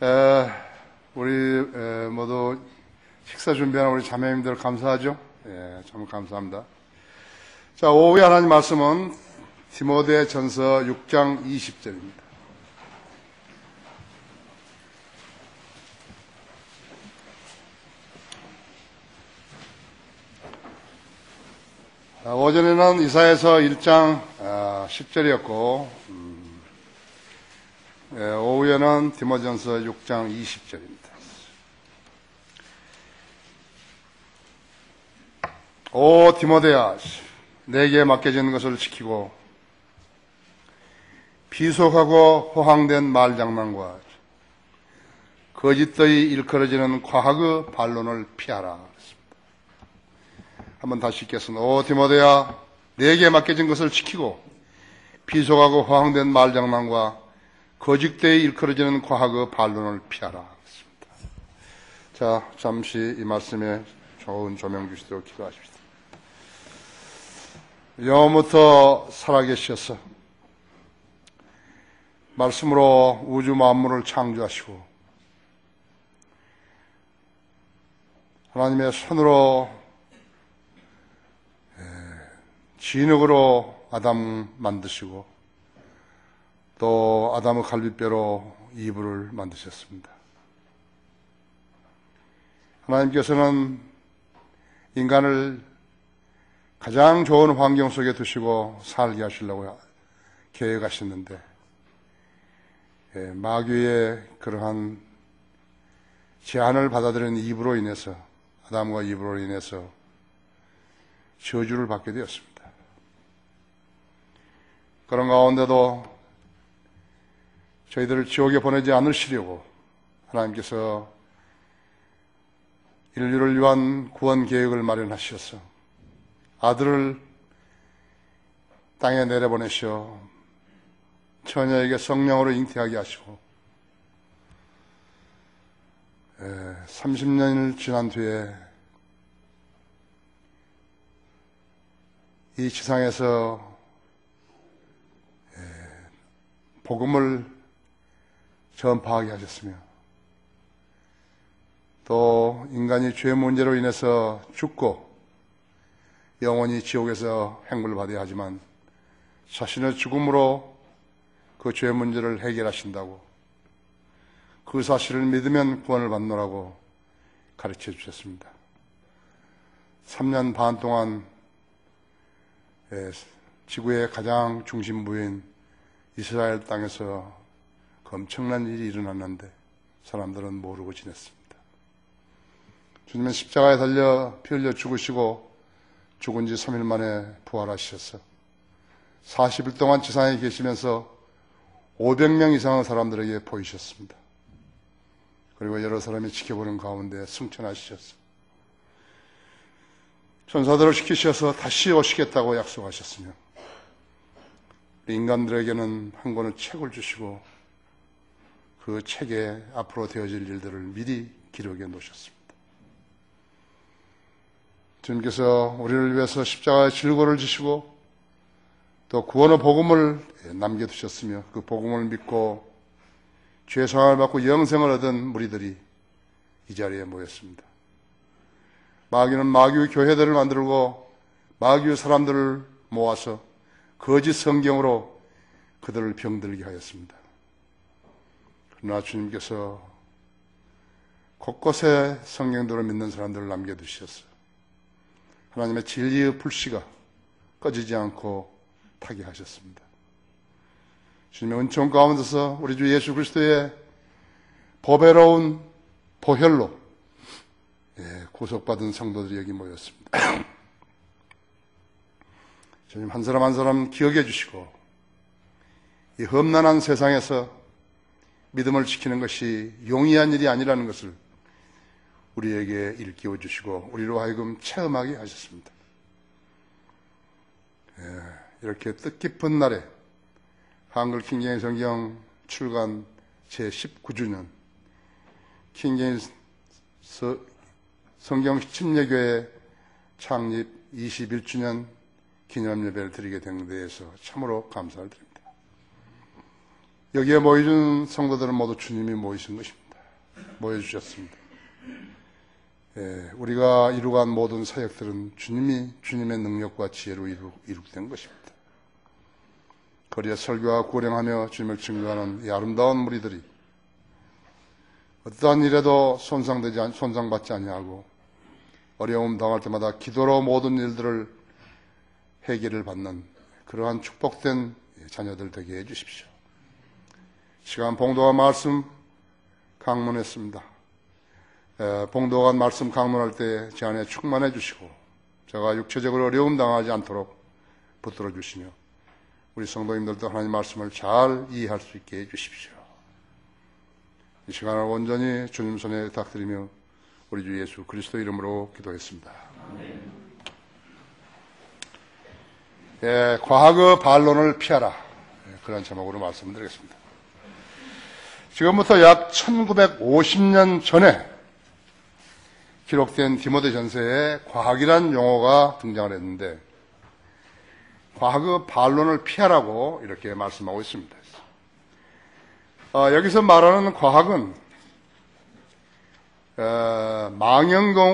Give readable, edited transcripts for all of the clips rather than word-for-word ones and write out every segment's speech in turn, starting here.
에, 우리 모두 식사 준비하는 우리 자매님들 감사하죠? 예, 참 감사합니다. 자, 오후에 하나님 말씀은 디모데전서 6장 20절입니다. 오전에는 이사야서 1장 10절이었고 오후에는 디모데전서 6장 20절입니다. 오 디모데야, 내게 맡겨진 것을 지키고 비속하고 호황된 말장난과 거짓되이 일컬어지는 과학의 반론을 피하라. 한번 다시 읽겠습니다. 오 디모데야, 내게 맡겨진 것을 지키고 비속하고 호황된 말장난과 거짓되이 일컬어지는 과학의 반론을 피하라. 자, 잠시 이 말씀에 좋은 조명 주시도록 기도하십시다. 영원부터 살아계셔서 말씀으로 우주 만물을 창조하시고 하나님의 손으로 진흙으로 아담 만드시고 또 아담의 갈비뼈로 이브를 만드셨습니다. 하나님께서는 인간을 가장 좋은 환경 속에 두시고 살게 하시려고 계획하셨는데 마귀의 그러한 제안을 받아들인 이브로 인해서 아담과 이브로 인해서 저주를 받게 되었습니다. 그런 가운데도 저희들을 지옥에 보내지 않으시려고 하나님께서 인류를 위한 구원 계획을 마련하셔서 아들을 땅에 내려보내셔 처녀에게 성령으로 잉태하게 하시고 30년을 지난 뒤에 이 지상에서 복음을 전파하게 하셨으며 또 인간이 죄 문제로 인해서 죽고 영원히 지옥에서 행불을 받아야 하지만 자신의 죽음으로 그 죄 문제를 해결하신다고 그 사실을 믿으면 구원을 받노라고 가르쳐 주셨습니다. 3년 반 동안 지구의 가장 중심부인 이스라엘 땅에서 그 엄청난 일이 일어났는데 사람들은 모르고 지냈습니다. 주님은 십자가에 달려 피 흘려 죽으시고 죽은 지 3일 만에 부활하셔서 40일 동안 지상에 계시면서 500명 이상의 사람들에게 보이셨습니다. 그리고 여러 사람이 지켜보는 가운데 승천하시셨어. 천사들을 시키셔서 다시 오시겠다고 약속하셨으며 인간들에게는 한 권의 책을 주시고 그 책에 앞으로 되어질 일들을 미리 기록해 놓으셨습니다. 주님께서 우리를 위해서 십자가의 질고를 지시고 또 구원의 복음을 남겨두셨으며 그 복음을 믿고 죄사함을 받고 영생을 얻은 무리들이 이 자리에 모였습니다. 마귀는 마귀의 교회들을 만들고 마귀의 사람들을 모아서 거짓 성경으로 그들을 병들게 하였습니다. 그러나 주님께서 곳곳에 성경들을 믿는 사람들을 남겨두셨어요. 하나님의 진리의 불씨가 꺼지지 않고 타게 하셨습니다. 주님의 은총 가운데서 우리 주 예수 그리스도의 보배로운 보혈로 구속받은 성도들이 여기 모였습니다. 주님 한 사람 한 사람 기억해 주시고 이 험난한 세상에서 믿음을 지키는 것이 용이한 일이 아니라는 것을 우리에게 일깨워 주시고 우리로 하여금 체험하게 하셨습니다. 이렇게 뜻깊은 날에 한글 킹제임스 성경 출간 제19주년 킹제임스 성경 침례교회 창립 21주년 기념예배를 드리게 된 데에서 참으로 감사를 드립니다. 여기에 모이는 성도들은 모두 주님이 모이신 것입니다. 모여주셨습니다. 우리가 이루어간 모든 사역들은 주님의 능력과 지혜로 이룩된 것입니다. 거리에 설교와 고령하며 주님을 증거하는 이 아름다운 무리들이 어떠한 일에도 손상받지 아니하고 어려움 당할 때마다 기도로 모든 일들을 해결을 받는 그러한 축복된 자녀들 되게 해주십시오. 시간 봉도와 말씀 강론했습니다. 봉도가 말씀 강론할 때 제 안에 충만해 주시고 제가 육체적으로 어려움 당하지 않도록 붙들어 주시며 우리 성도님들도 하나님 말씀을 잘 이해할 수 있게 해주십시오. 이 시간을 온전히 주님 손에 부탁드리며 우리 주 예수 그리스도 이름으로 기도했습니다. 과학의 반론을 피하라. 그런 제목으로 말씀드리겠습니다. 지금부터 약 1950년 전에 기록된 디모데전서에 과학이란 용어가 등장을 했는데 과학의 반론을 피하라고 이렇게 말씀하고 있습니다. 여기서 말하는 과학은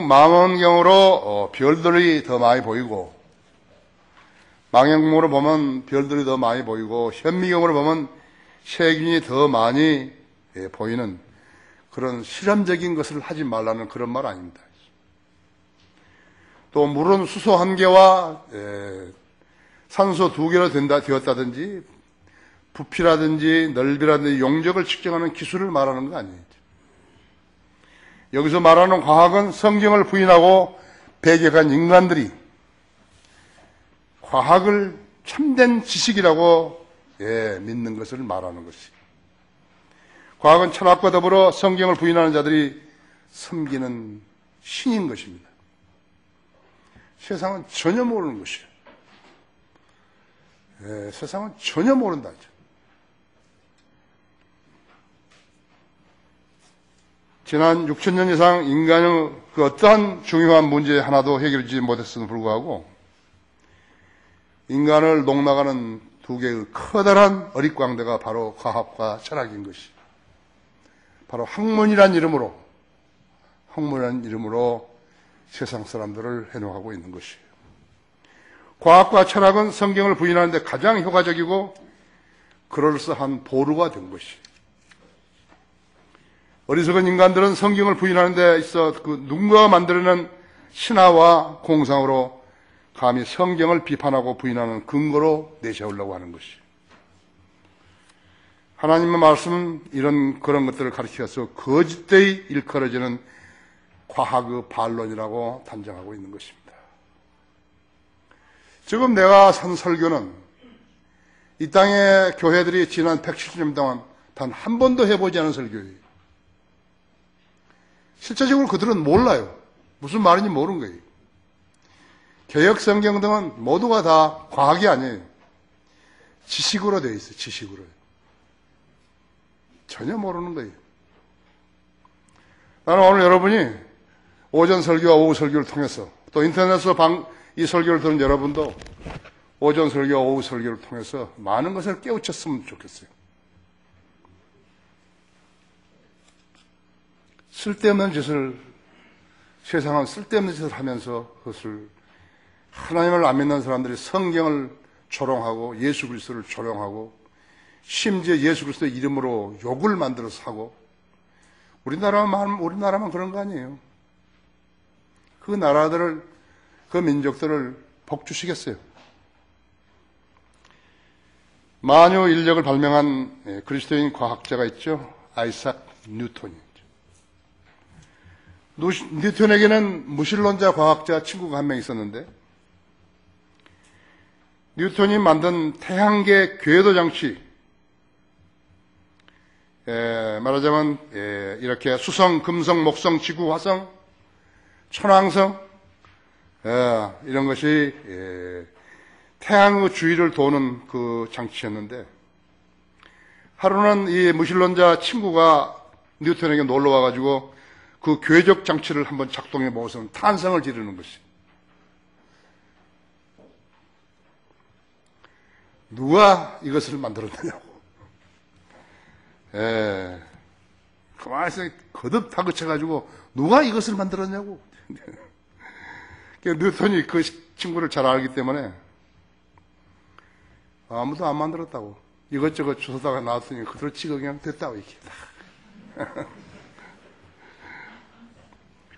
망원경으로 별들이 더 많이 보이고 망원경으로 보면 별들이 더 많이 보이고 현미경으로 보면 세균이 더 많이 보이는 그런 실험적인 것을 하지 말라는 그런 말 아닙니다. 또 물은 수소 1개와 산소 2개로 되었다든지 부피라든지 넓이라든지 용적을 측정하는 기술을 말하는 거 아니에요. 여기서 말하는 과학은 성경을 부인하고 배격한 인간들이 과학을 참된 지식이라고 믿는 것을 말하는 것이에요. 과학은 철학과 더불어 성경을 부인하는 자들이 섬기는 신인 것입니다. 세상은 전혀 모르는 것이에요. 세상은 전혀 모른다. 지난 6,000년 이상 인간의 그 어떠한 중요한 문제 하나도 해결되지 못했음에도 불구하고 인간을 농락하는 두 개의 커다란 어릿광대가 바로 과학과 철학인 것이 바로 학문이란 이름으로 세상 사람들을 해놓고 있는 것이에요. 과학과 철학은 성경을 부인하는 데 가장 효과적이고 그럴싸한 보루가 된 것이에요. 어리석은 인간들은 성경을 부인하는 데 있어 누군가가 만들어낸 신화와 공상으로 감히 성경을 비판하고 부인하는 근거로 내세우려고 하는 것이에요. 하나님의 말씀은 그런 것들을 가르쳐서 거짓되이 일컬어지는 과학의 반론이라고 단정하고 있는 것입니다. 지금 내가 산 설교는 이 땅의 교회들이 지난 170년 동안 단 한 번도 해보지 않은 설교예요. 실제적으로 그들은 몰라요. 무슨 말인지 모르는 거예요. 개역 성경 등은 모두가 다 과학이 아니에요. 지식으로 되어 있어요. 지식으로. 전혀 모르는 거예요. 나는 오늘 여러분이 오전 설교와 오후 설교를 통해서 또 인터넷에서 이 설교를 들은 여러분도 오전 설교와 오후 설교를 통해서 많은 것을 깨우쳤으면 좋겠어요. 쓸데없는 짓을, 세상은 쓸데없는 짓을 하면서 그것을 하나님을 안 믿는 사람들이 성경을 조롱하고 예수 그리스도를 조롱하고 심지어 예수 그리스도의 이름으로 욕을 만들어서 하고 우리나라만 그런 거 아니에요. 그 나라들을, 그 민족들을 복주시겠어요. 만유 인력을 발명한 그리스도인 과학자가 있죠. 아이삭 뉴턴이죠. 뉴턴에게는 무신론자 과학자 친구가 한 명 있었는데 뉴턴이 만든 태양계 궤도 장치, 말하자면 이렇게 수성, 금성, 목성, 지구, 화성, 천왕성 이런 것이 태양의 주위를 도는 그 장치였는데 하루는 이 무신론자 친구가 뉴턴에게 놀러 와가지고 그 궤적 장치를 한번 작동해 보고서 탄성을 지르는 것이 누가 이것을 만들었느냐고. 가만히 거듭 다그쳐가지고 누가 이것을 만들었냐고. 뉴턴이 그 친구를 잘 알기 때문에 아무도 안 만들었다고. 이것저것 주워다가 나왔더니 그대로 찍어 그냥 됐다고 이렇게.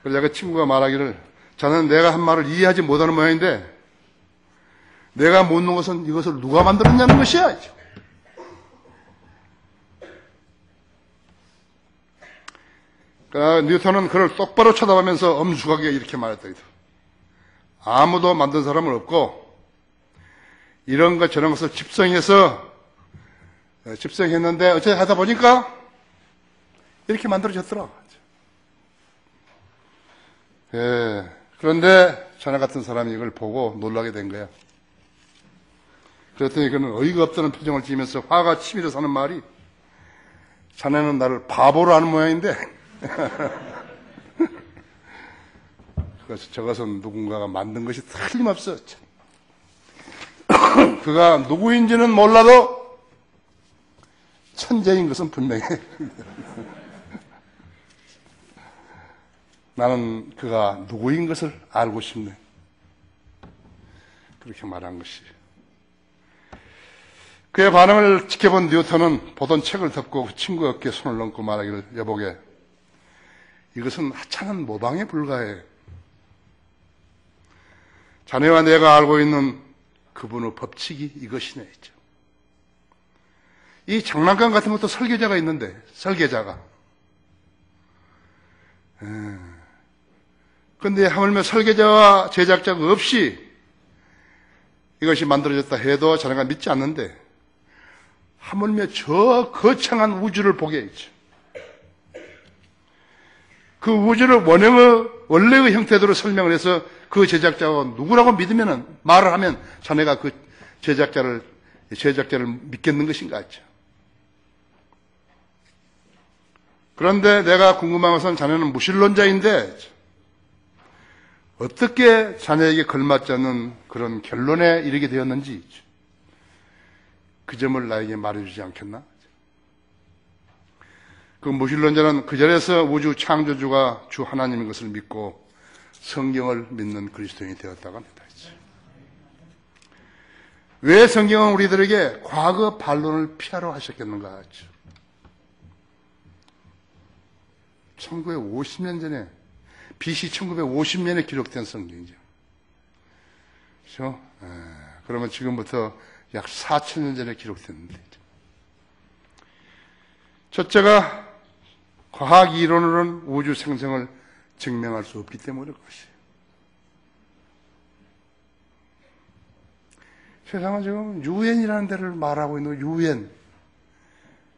그래서 그 친구가 말하기를, 자네는 내가 한 말을 이해하지 못하는 모양인데 내가 묻는 것은 이것을 누가 만들었냐는 것이야. 그러나 뉴턴은 그를 똑바로 쳐다보면서 엄숙하게 이렇게 말했다. 아무도 만든 사람은 없고 이런 것 저런 것을 집성했는데 어째 하다 보니까 이렇게 만들어졌더라. 예, 그런데 자네 같은 사람이 이걸 보고 놀라게 된 거야. 그랬더니 그는 어이가 없다는 표정을 지으면서 화가 치밀어서 하는 말이, 자네는 나를 바보로 하는 모양인데 그래서 저것은 누군가가 만든 것이 틀림없어. 그가 누구인지는 몰라도 천재인 것은 분명해. 나는 그가 누구인 것을 알고 싶네. 그렇게 말한 것이. 그의 반응을 지켜본 뉴턴은 보던 책을 덮고 그 친구 어깨에 손을 얹고 말하기를, 여보게, 이것은 하찮은 모방에 불과해. 자네와 내가 알고 있는 그분의 법칙이 이것이네. 이 장난감 같은 것도 설계자가 있는데, 설계자가. 근데 하물며 설계자와 제작자가 없이 이것이 만들어졌다 해도 자네가 믿지 않는데, 하물며 저 거창한 우주를 보게 했죠. 그 우주를 원래의 형태대로 설명을 해서 그 제작자가 누구라고 믿으면, 말을 하면 자네가 그 제작자를 믿겠는 것인가 했죠. 그런데 내가 궁금한 것은 자네는 무신론자인데 어떻게 자네에게 걸맞지 않는 그런 결론에 이르게 되었는지 그 점을 나에게 말해주지 않겠나? 그 무신론자는 그 자리에서 우주 창조주가 주 하나님인 것을 믿고 성경을 믿는 그리스도인이 되었다고 합니다. 왜 성경은 우리들에게 과거 반론을 피하러 하셨겠는가 하죠. 1950년 전에, BC 1950년에 기록된 성경이죠. 그렇죠? 그러면 지금부터 약 4,000년 전에 기록됐는데, 첫째가 과학 이론으로는 우주 생성을 증명할 수 없기 때문일 것이에요. 세상은 지금 유엔이라는 데를 말하고 있는 유엔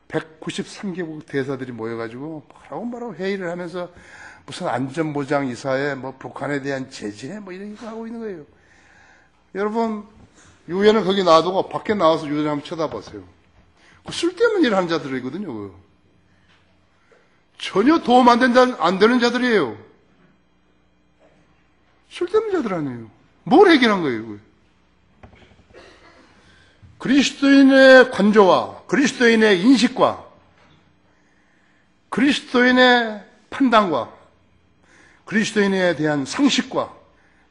193개국 대사들이 모여가지고 뭐라고 회의를 하면서 무슨 안전보장 이사회, 북한에 대한 제재, 이런 거 하고 있는 거예요. 여러분, 유엔을 거기 놔두고 밖에 나와서 유엔 한번 쳐다보세요. 그 쓸데없는 일을 하는 자들이거든요. 전혀 도움 안 되는 자들이에요. 쓸데없는 자들 아니에요. 뭘 해결한 거예요? 그리스도인의 관조와 그리스도인의 인식과 그리스도인의 판단과 그리스도인에 대한 상식과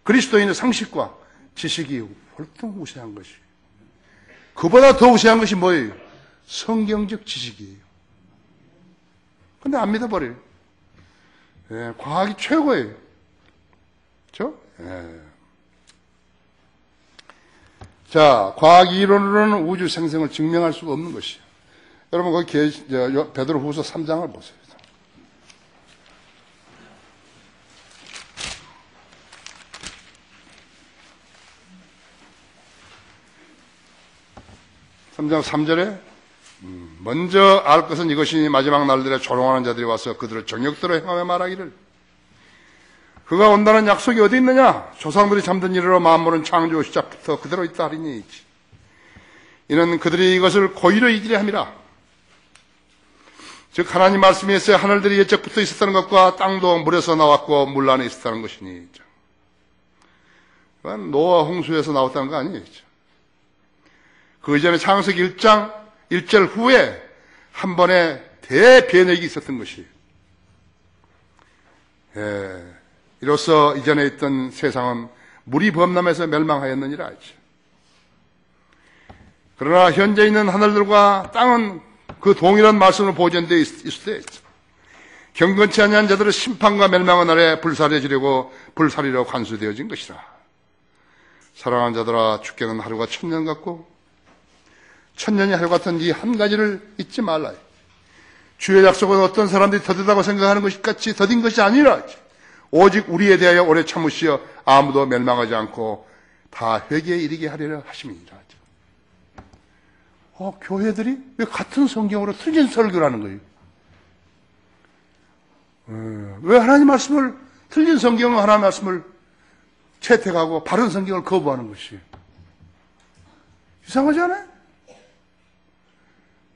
그리스도인의 상식과 지식이 훨씬 우세한 것이, 그보다 더 우세한 것이 뭐예요? 성경적 지식이에요. 근데 안 믿어버려요. 과학이 최고예요. 그렇죠? 자, 과학 이론으로는 우주 생성을 증명할 수가 없는 것이에요. 여러분, 거기 베드로후서 3장을 보세요. 3장 3절에 먼저 알 것은 이것이니 마지막 날들에 조롱하는 자들이 와서 그들을 정욕대로 행하며 말하기를, 그가 온다는 약속이 어디 있느냐? 조상들이 잠든 이래로 만물은 창조 시작부터 그대로 있다 하리니, 이는 그들이 이것을 고의로 이기려 함이라. 즉 하나님 말씀이 있어야 하늘들이 옛적부터 있었다는 것과 땅도 물에서 나왔고 물 안에 있었다는 것이니, 그건 노아 홍수에서 나왔다는 거 아니에요. 그 이전에 창세기 1장 1절 후에 한 번의 대변혁이 있었던 것이에요. 이로써 이전에 있던 세상은 물이 범람해서 멸망하였느니라 하죠. 그러나 현재 있는 하늘들과 땅은 그 동일한 말씀으로 보존되어 있을 때 경건치 아니한 자들의 심판과 멸망의 날에 불사르지려고 불사리로 관수되어진 것이라. 사랑하는 자들아, 주께는 하루가 1000년 같고 1000년이 하루 같은 이 한 가지를 잊지 말라. 주의 약속은 어떤 사람들이 더디다고 생각하는 것이 같이 더딘 것이 아니라 오직 우리에 대하여 오래 참으시어 아무도 멸망하지 않고 다 회개에 이르게 하리라 하심이니라. 교회들이 왜 같은 성경으로 틀린 설교를 하는 거예요? 왜 하나님 말씀을, 틀린 성경은 하나님 말씀을 채택하고 바른 성경을 거부하는 것이 이상하지 않아요?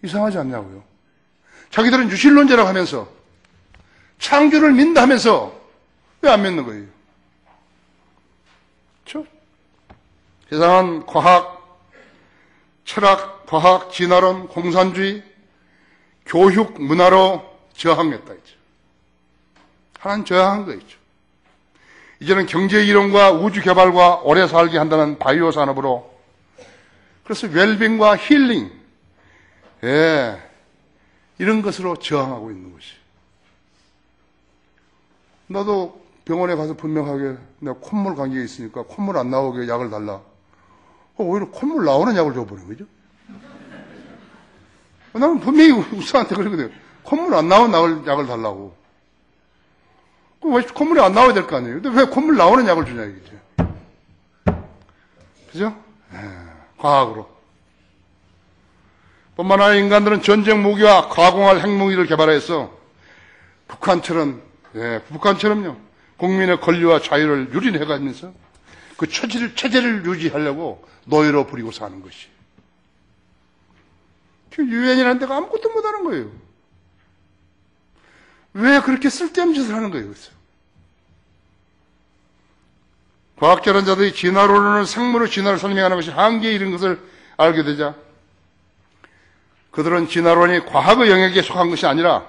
이상하지 않냐고요? 자기들은 유실론자라고 하면서 창조를 믿는다 하면서 왜 안 믿는 거예요? 그렇죠? 세상은 과학, 철학, 과학, 진화론, 공산주의, 교육, 문화로 저항했다 했죠. 하나는 저항한 거였죠. 이제는 경제 이론과 우주 개발과 오래 살게 한다는 바이오 산업으로, 그래서 웰빙과 힐링, 이런 것으로 저항하고 있는 것이. 나도 병원에 가서 분명하게 내가 콧물 감기가 있으니까 콧물 안 나오게 약을 달라. 오히려 콧물 나오는 약을 줘버린 거죠. 나는 분명히 의사한테 그러거든요. 콧물 안 나오는 약을 달라고. 왜 콧물이 안 나와야 될 거 아니에요? 근데 왜 콧물 나오는 약을 주냐 이거죠. 그죠? 과학으로. 뿐만 아니라 인간들은 전쟁 무기와 가공할 핵무기를 개발해서 북한처럼요. 국민의 권리와 자유를 유린해가면서 그 체제를 유지하려고 노예로 부리고 사는 것이. 유엔이라는 데가 아무것도 못하는 거예요. 왜 그렇게 쓸데없는 짓을 하는 거예요? 그래서. 과학자론자들이 진화론을 생물의 진화를 설명하는 것이 한계에 이른 것을 알게 되자 그들은 진화론이 과학의 영역에 속한 것이 아니라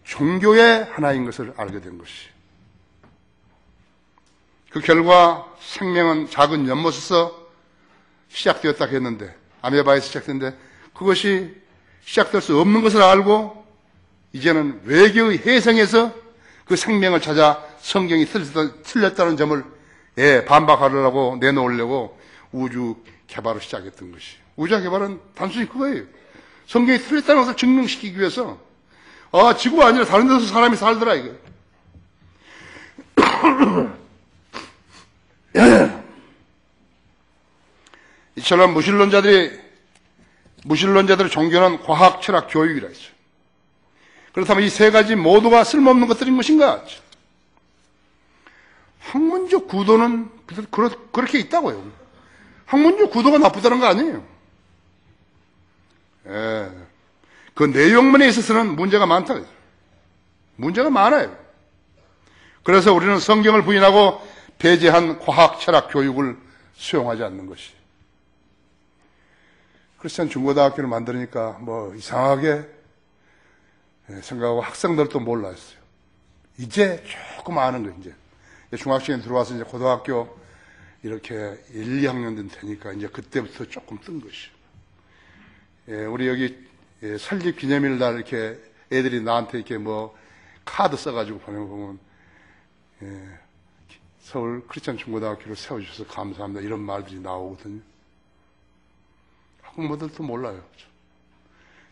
종교의 하나인 것을 알게 된 것이. 그 결과 생명은 작은 연못에서 시작되었다 했는데, 아메바에서 시작됐는데 그것이 시작될 수 없는 것을 알고 이제는 외계의 혜성에서 그 생명을 찾아 성경이 틀렸다는 점을 반박하려고 내놓으려고 우주 개발을 시작했던 것이. 우주 개발은 단순히 그거예요. 성경이 틀렸다는 것을 증명시키기 위해서 지구가 아니라 다른 데서 사람이 살더라 이거. 이처럼 무신론자들의 종교는 과학, 철학, 교육이라 했죠. 그렇다면 이 세 가지 모두가 쓸모없는 것들인 것인가? 학문적 구도는 그렇게 있다고요. 학문적 구도가 나쁘다는 거 아니에요. 그 내용면에 있어서는 문제가 많다. 문제가 많아요. 그래서 우리는 성경을 부인하고 배제한 과학, 철학, 교육을 수용하지 않는 것이. 크리스천 중고등학교를 만드니까 이상하게 생각하고 학생들도 몰랐어요. 이제 조금 아는 거, 이제. 중학생이 들어와서 이제 고등학교 이렇게 1, 2학년 되니까 이제 그때부터 조금 뜬 것이. 우리 여기 설립 기념일 날 이렇게 애들이 나한테 이렇게 카드 써가지고 보내면 서울 크리스천 중고등학교를 세워주셔서 감사합니다. 이런 말들이 나오거든요. 학부모들도 몰라요.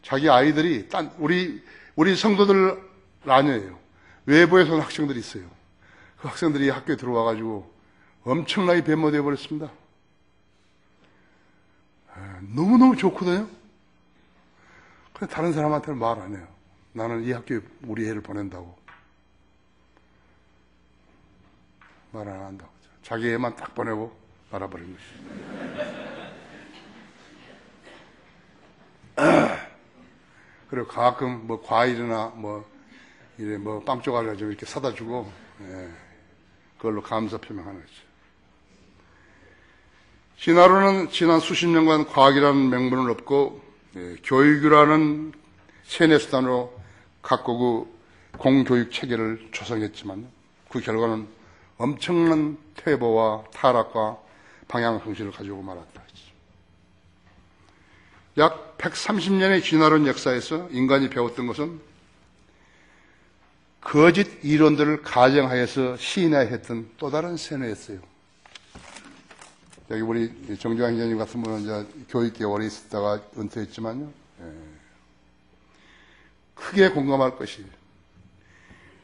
자기 아이들이 우리 성도들 아니에요. 외부에서 온 학생들이 있어요. 그 학생들이 학교에 들어와가지고 엄청나게 변모되어 버렸습니다. 너무너무 좋거든요. 근데 다른 사람한테는 말 안 해요. 나는 이 학교에 우리 애를 보낸다고. 말 안 한다고. 자기 애만 딱 보내고 말아버린 것이. 그리고 가끔 과일이나 빵 조각을 가지고 이렇게 사다 주고, 그걸로 감사 표명하는 거죠. 진화론은 지난 수십 년간 과학이라는 명분은 없고, 교육이라는 세뇌 수단으로 각국의 공교육 체계를 조성했지만 그 결과는 엄청난 퇴보와 타락과 방향 상실을 가지고 말았다. 약 130년의 지나는 역사에서 인간이 배웠던 것은 거짓 이론들을 가정하여서 시인화했던 또 다른 세뇌였어요. 여기 우리 정주환 기자님 같은 분은 이제 교육계 오래 있었다가 은퇴했지만요. 크게 공감할 것이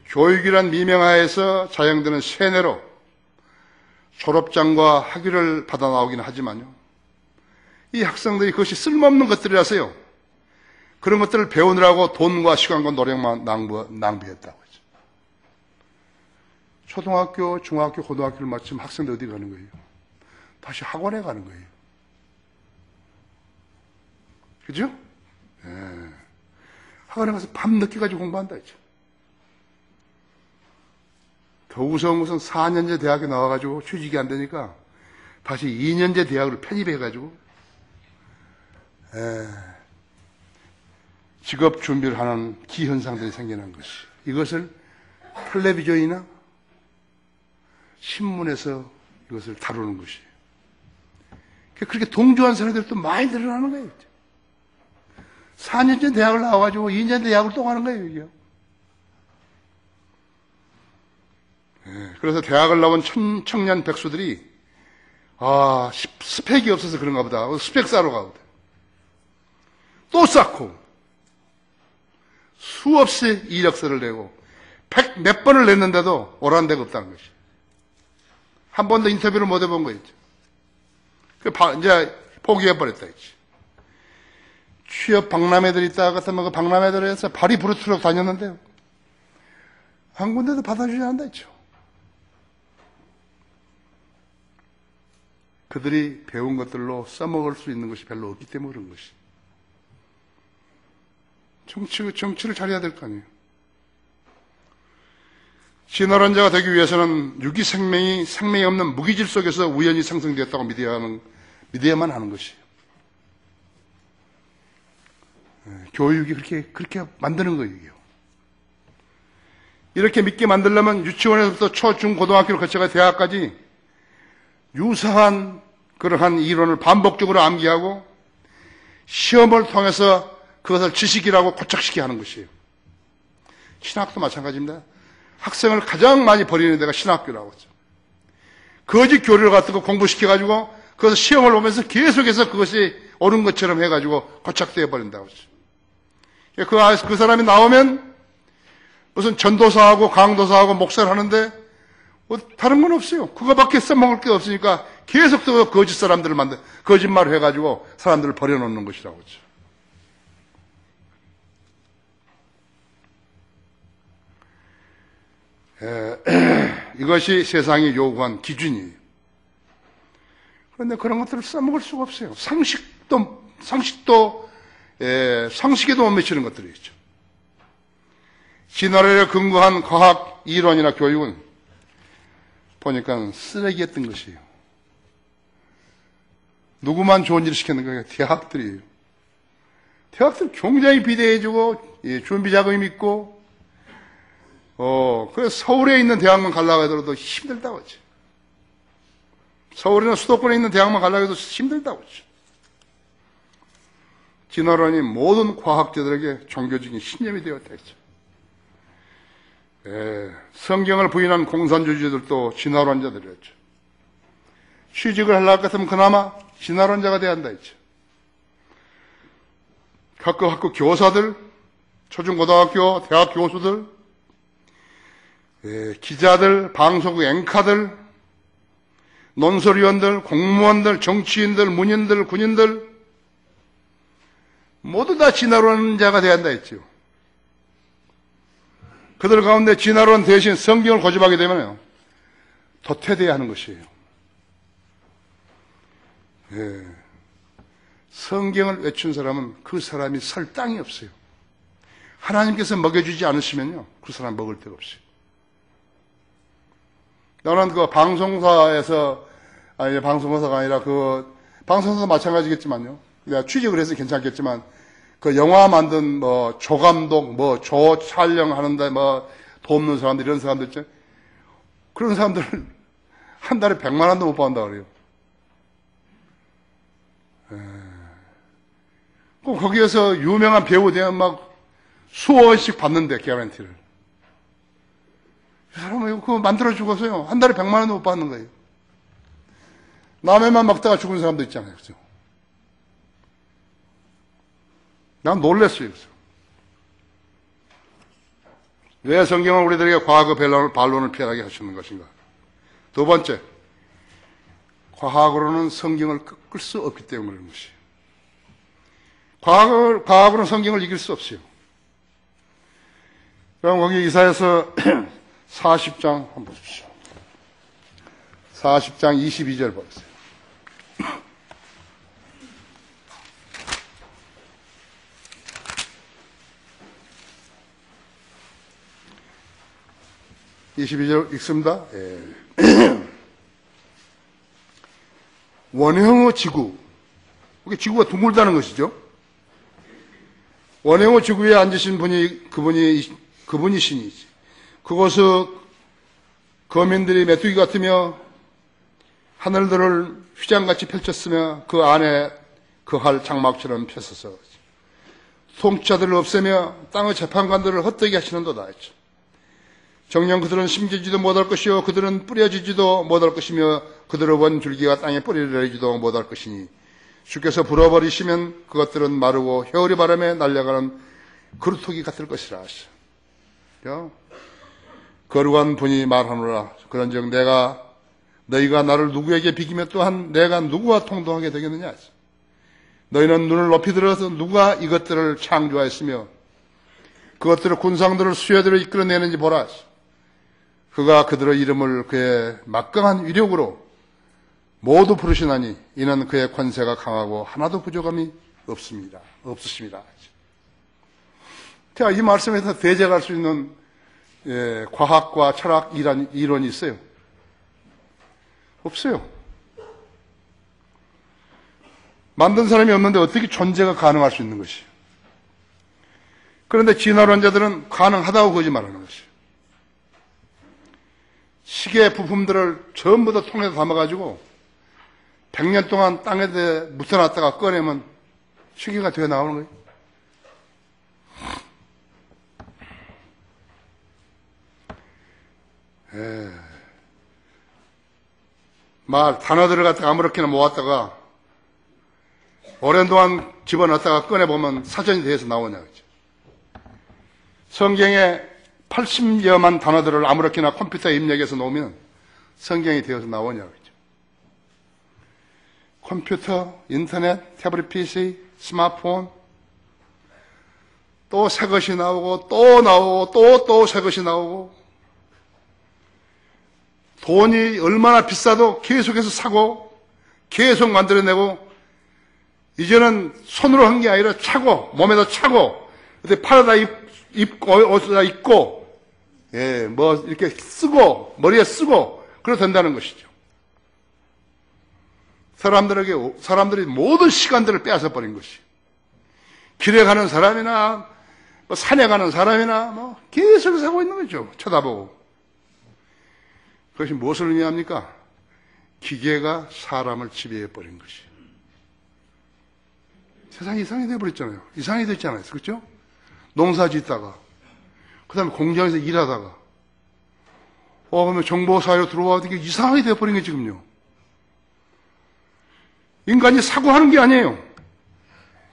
교육이란 미명하에서 자행되는 세뇌로 졸업장과 학위를 받아 나오기는 하지만요. 이 학생들이 그것이 쓸모없는 것들이라서요. 그런 것들을 배우느라고 돈과 시간과 노력만 낭비했다고 하죠. 초등학교, 중학교, 고등학교를 마치면 학생들 어디 가는 거예요? 다시 학원에 가는 거예요. 그죠? 학원에 가서 밤늦게까지 공부한다 했죠. 더 무서운 것은 4년제 대학에 나와가지고 취직이 안 되니까 다시 2년제 대학을 편입해가지고 직업 준비를 하는 기현상들이 생기는 것이 이것을 텔레비전이나 신문에서 이것을 다루는 것이에요. 그렇게 동조한 사람들이 또 많이 늘어나는 거예요. 4년제 대학을 나와가지고 2년 대학을 또 가는 거예요. 이게. 그래서 대학을 나온 청년 백수들이 스펙이 없어서 그런가 보다. 스펙 쌓으러 가거든. 또 쌓고 수없이 이력서를 내고 100몇 번을 냈는데도 오라는 데가 없다는 것이. 한 번도 인터뷰를 못 해본 거였죠. 이제 포기해버렸다 했지. 취업 박람회들 있다 같으면 그 박람회들에서 발이 부르트럭 다녔는데요. 한 군데도 받아주지 않는다 했죠. 그들이 배운 것들로 써먹을 수 있는 것이 별로 없기 때문에 그런 것이. 정치를 잘해야 될 거 아니에요. 진화론자가 되기 위해서는 유기 생명이 없는 무기질 속에서 우연히 생성되었다고 믿어야만 하는 것이에요. 교육이 그렇게 만드는 거예요. 이렇게 믿게 만들려면 유치원에서부터 초, 중, 고등학교를 거쳐가 대학까지 유사한 그러한 이론을 반복적으로 암기하고 시험을 통해서 그것을 지식이라고 고착시키게 하는 것이에요. 신학도 마찬가지입니다. 학생을 가장 많이 버리는 데가 신학교라고 하죠. 거짓 교리를 갖다가 공부시켜가지고 그것을 시험을 보면서 계속해서 그것이 옳은 것처럼 해가지고 고착되어 버린다고 하죠. 그 사람이 나오면 무슨 전도사하고 강도사하고 목사를 하는데 다른 건 없어요. 그거밖에 써먹을 게 없으니까 계속 또 거짓 사람들을 거짓말을 해가지고 사람들을 버려놓는 것이라고 하죠. 이것이 세상이 요구한 기준이에요. 그런데 그런 것들을 써먹을 수가 없어요. 상식에도 못 미치는 것들이 있죠. 진화론에 근거한 과학 이론이나 교육은 보니까 쓰레기였던 것이에요. 누구만 좋은 일을 시켰는가? 대학들이에요. 대학들 굉장히 비대해지고 준비 자금이 있고 그래서 서울에 있는 대학만 가려고 하더라도 힘들다고 하죠. 서울이나 수도권에 있는 대학만 가려고 해도 힘들다고 하죠. 진화론이 모든 과학자들에게 종교적인 신념이 되었다 했죠. 성경을 부인한 공산주의자들도 진화론자들이었죠. 취직을 하려고 했으면 그나마 진화론자가 돼야 한다 했죠. 각 학교 교사들, 초중고등학교, 대학 교수들, 기자들, 방송국 앵커들, 논설위원들, 공무원들, 정치인들, 문인들, 군인들 모두 다 진화론자가 돼야 한다 했죠. 그들 가운데 진화론 대신 성경을 고집하게 되면 도태되어야 하는 것이에요. 성경을 외친 사람은 그 사람이 설 땅이 없어요. 하나님께서 먹여주지 않으시면요, 그 사람 먹을 데가 없어요. 나는 그 방송사에서, 방송사가 아니라 방송사도 마찬가지겠지만요. 내가 취직을 해서 괜찮겠지만, 그 영화 만든 뭐 조감독, 뭐 조 촬영하는데 뭐 돕는 사람들, 이런 사람들 있죠. 그런 사람들 한 달에 100만 원도 못 받는다 그래요. 꼭 거기에서 유명한 배우 되면 막 수억원씩 받는데, 개런티를. 이 사람은 그거 만들어 죽어서요. 한 달에 100만 원도 못 받는 거예요. 남의만 먹다가 죽은 사람도 있잖아요. 그죠? 난 놀랬어요. 그래서. 왜 성경은 우리들에게 과학의 반론을 피하게 하시는 것인가? 두 번째, 과학으로는 성경을 꺾을 수 없기 때문에 그런 것이에요. 과학으로는 성경을 이길 수 없어요. 그럼 거기 이사야서 40장 한번 보십시오. 40장 22절 보세요. (22절) 읽습니다. 예. 원형의 지구, 이게 지구가 둥글다는 것이죠. 원형의 지구에 앉으신 분이 그분이시니 그곳의 거민들이 메뚜기 같으며 하늘들을 휘장같이 펼쳤으며 그 안에 거할 장막처럼 펴서서 통치자들을 없애며 땅의 재판관들을 헛되게 하시는도다 했죠. 정녕 그들은 심기지도 못할 것이요 그들은 뿌려지지도 못할 것이며 그들의 원줄기가 땅에 뿌리를 내리지도 못할 것이니 주께서 불어버리시면 그것들은 마르고 겨울의 바람에 날아가는 그루터기 같을 것이라 하시오. 거룩한 분이 말하노라. 그런즉 너희가 나를 누구에게 비기며 또한 내가 누구와 통동하게 되겠느냐. 너희는 눈을 높이 들어서 누가 이것들을 창조하였으며 그것들의 군상들을 수여들을 이끌어내는지 보라. 그가 그들의 이름을 그의 막강한 위력으로 모두 부르시나니 이는 그의 권세가 강하고 하나도 부족함이 없으십니다. 제가 이 말씀에서 대적할 수 있는 과학과 철학 이론이 있어요? 없어요. 만든 사람이 없는데 어떻게 존재가 가능할 수 있는 것이에요? 그런데 진화론자들은 가능하다고 거짓말하는 것이에요. 시계 부품들을 전부 다 통에서 담아가지고 100년 동안 땅에 묻혀놨다가 꺼내면 시계가 되어 나오는 거예요. 단어들을 갖다가 아무렇게나 모았다가 오랜 동안 집어넣었다가 꺼내보면 사전이 되어서 나오냐. 그죠? 성경에 80여만 단어들을 아무렇게나 컴퓨터에 입력해서 놓으면 성경이 되어서 나오냐. 그죠? 컴퓨터, 인터넷, 태블릿 PC, 스마트폰, 또 새 것이 나오고, 또 나오고, 또 새 것이 나오고, 돈이 얼마나 비싸도 계속해서 사고, 계속 만들어내고, 이제는 손으로 한 게 아니라 차고, 몸에다 차고, 어디 팔에다 입고, 옷에다 입고, 뭐, 이렇게 쓰고, 머리에 쓰고, 그래도 된다는 것이죠. 사람들이 모든 시간들을 빼앗아 버린 것이. 길에 가는 사람이나, 뭐 산에 가는 사람이나, 뭐, 계속해서 하고 있는 거죠. 쳐다보고. 그것이 무엇을 의미합니까? 기계가 사람을 지배해 버린 것이. 세상이 이상이 되어버렸잖아요. 이상이 됐잖아요. 그렇죠? 농사 짓다가, 그 다음에 공장에서 일하다가, 그러면 정보사회로 들어와도 이게 이상하게 되어버린 게 지금요. 인간이 사고하는 게 아니에요.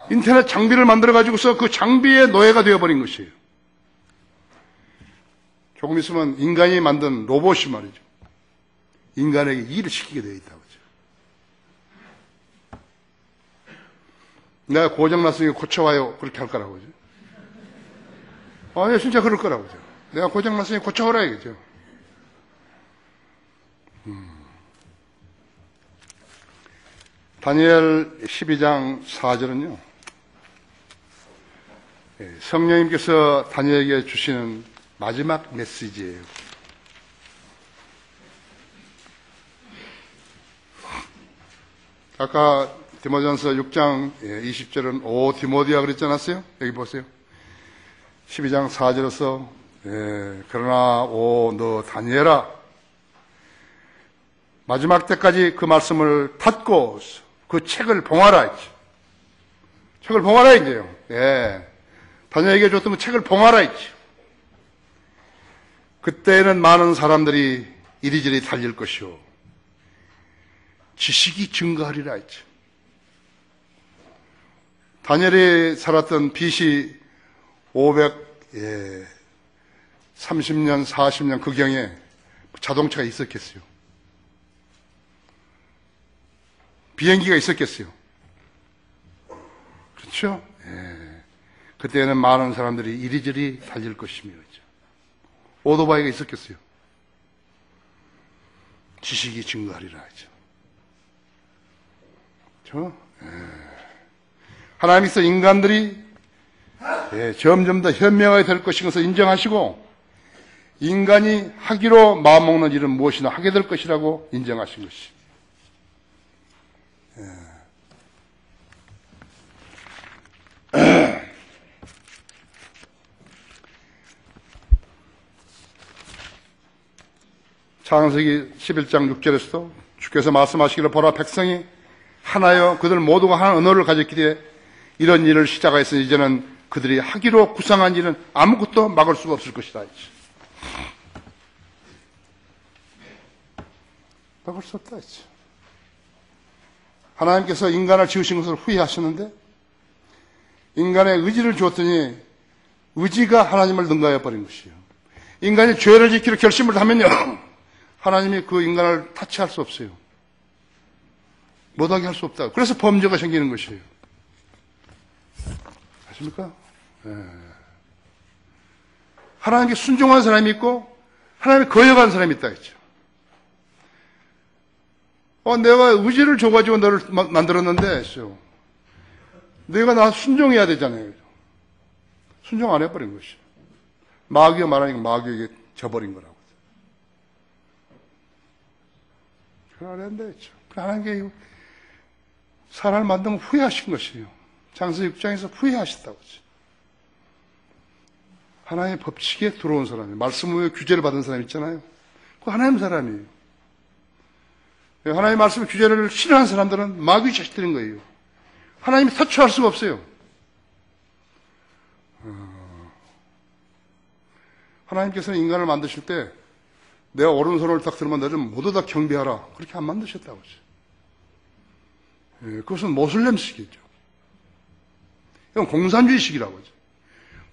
인터넷 장비를 만들어가지고서 그 장비의 노예가 되어버린 것이에요. 조금 있으면 인간이 만든 로봇이 말이죠. 인간에게 일을 시키게 되어 있다고 하죠. 내가 고장났으니까 고쳐와요. 그렇게 할 거라고 하죠. 아니, 진짜 그럴 거라고 하죠. 내가 고장났으니까 고쳐오라 이거죠. 다니엘 12장 4절은요. 성령님께서 다니엘에게 주시는 마지막 메시지예요. 아까 디모데전서 6장 20절은 오 디모데야 그랬지 않았어요? 여기 보세요. 12장 4절에서 그러나 오 너 다니엘아 마지막 때까지 그 말씀을 닫고 그 책을 봉하라 했죠. 책을 봉하라 이제요. 다니엘에게 줬던 그 책을 봉하라 했죠. 그때는 많은 사람들이 이리저리 달릴 것이요 지식이 증가하리라 했죠. 다니엘이 살았던 BC 530년, 40년 그 경에 자동차가 있었겠어요? 비행기가 있었겠어요? 그렇죠? 그때는 많은 사람들이 이리저리 달릴 것이며 오토바이가 있었겠어요? 지식이 증가하리라 하죠. 그렇죠? 하나님께서 인간들이 점점 더 현명하게 될 것인 것을 인정하시고 인간이 하기로 마음먹는 일은 무엇이나 하게 될 것이라고 인정하신 것이. 창세기 11장 6절에서도 주께서 말씀하시기를 보라 백성이 하나여 그들 모두가 한 언어를 가졌기에 이런 일을 시작하였으니 이제는 그들이 하기로 구상한 일은 아무것도 막을 수가 없을 것이다. 막을 수 없다. 하나님께서 인간을 지으신 것을 후회하셨는데 인간의 의지를 주었더니 의지가 하나님을 능가해 버린 것이에요. 인간이 죄를 지키려 결심을 하면요 하나님이 그 인간을 타치할 수 없어요. 못하게 할 수 없다. 그래서 범죄가 생기는 것이에요. 아십니까? 하나님께 순종한 사람이 있고 하나님께 거역한 사람이 있다 했죠. 내가 의지를 줘가지고 너를 만들었는데 했어요. 내가 나 순종해야 되잖아요. 순종 안 해버린 것이죠. 마귀가 말하니까 마귀에게 져버린 거라고. 그러안 했는데 했죠. 하나님께 사람을 만든 건 후회하신 것이에요. 창세기 6장에서 후회하셨다고 했죠. 하나님의 법칙에 들어온 사람이에요. 말씀 후에 규제를 받은 사람 있잖아요. 그 하나님 사람이에요. 하나님의 말씀 규제를 싫어하는 사람들은 마귀 자식들인 거예요. 하나님이 터치할 수가 없어요. 하나님께서는 인간을 만드실 때 내가 오른손을 딱 들면 너를 모두 다 경배하라. 그렇게 안 만드셨다고 하죠. 그것은 모슬렘식이죠. 이건 공산주의식이라고 하죠.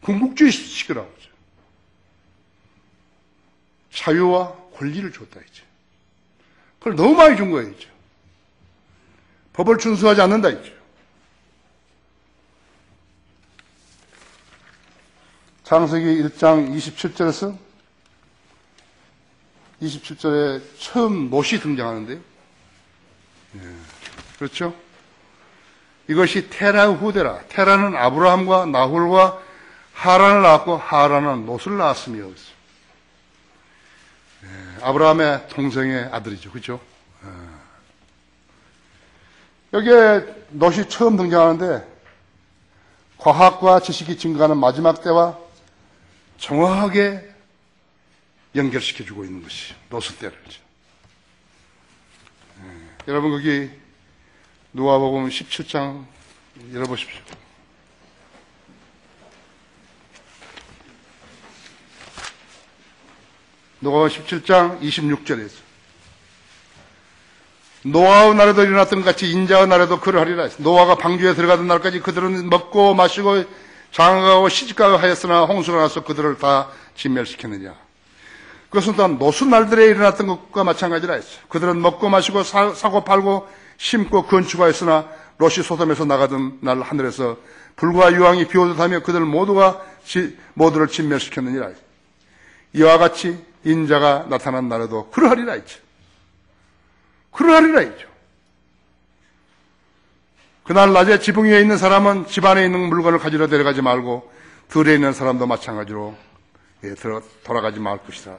군국주의식이라고 하죠. 자유와 권리를 줬다 했죠. 그걸 너무 많이 준 거예요. 이제. 법을 준수하지 않는다 했죠. 창세기 1장 27절에 처음 롯이 등장하는데요. 그렇죠? 이것이 테라 후대라. 테라는 아브라함과 나홀과 하란을 낳았고 하란은 롯을 낳았으며 아브라함의 동생의 아들이죠. 그렇죠? 여기에 롯이 처음 등장하는데 과학과 지식이 증가하는 마지막 때와 정확하게 연결시켜주고 있는 것이 롯의 때를. 여러분 거기 누가복음 17장 열어보십시오. 누가복음 17장 26절에서 노아의 날에도 일어났던 같이 인자의 날에도 그러하리라. 노아가 방주에 들어가던 날까지 그들은 먹고 마시고 장가가고 시집가고 하였으나 홍수가 나서 그들을 다 진멸시켰느냐. 그것은 또한 노수 날들에 일어났던 것과 마찬가지라 했어요. 그들은 먹고 마시고 사고 팔고 심고 건축하였으나 롯이 소돔에서 나가던 날 하늘에서 불과 유황이 비오듯 하며 그들 모두를 진멸시켰느니라. 이와 같이 인자가 나타난 날에도 그러하리라 했죠. 그러하리라 했죠. 그날 낮에 지붕 위에 있는 사람은 집 안에 있는 물건을 가지러 데려가지 말고 들에 있는 사람도 마찬가지로 돌아가지 말 것이다.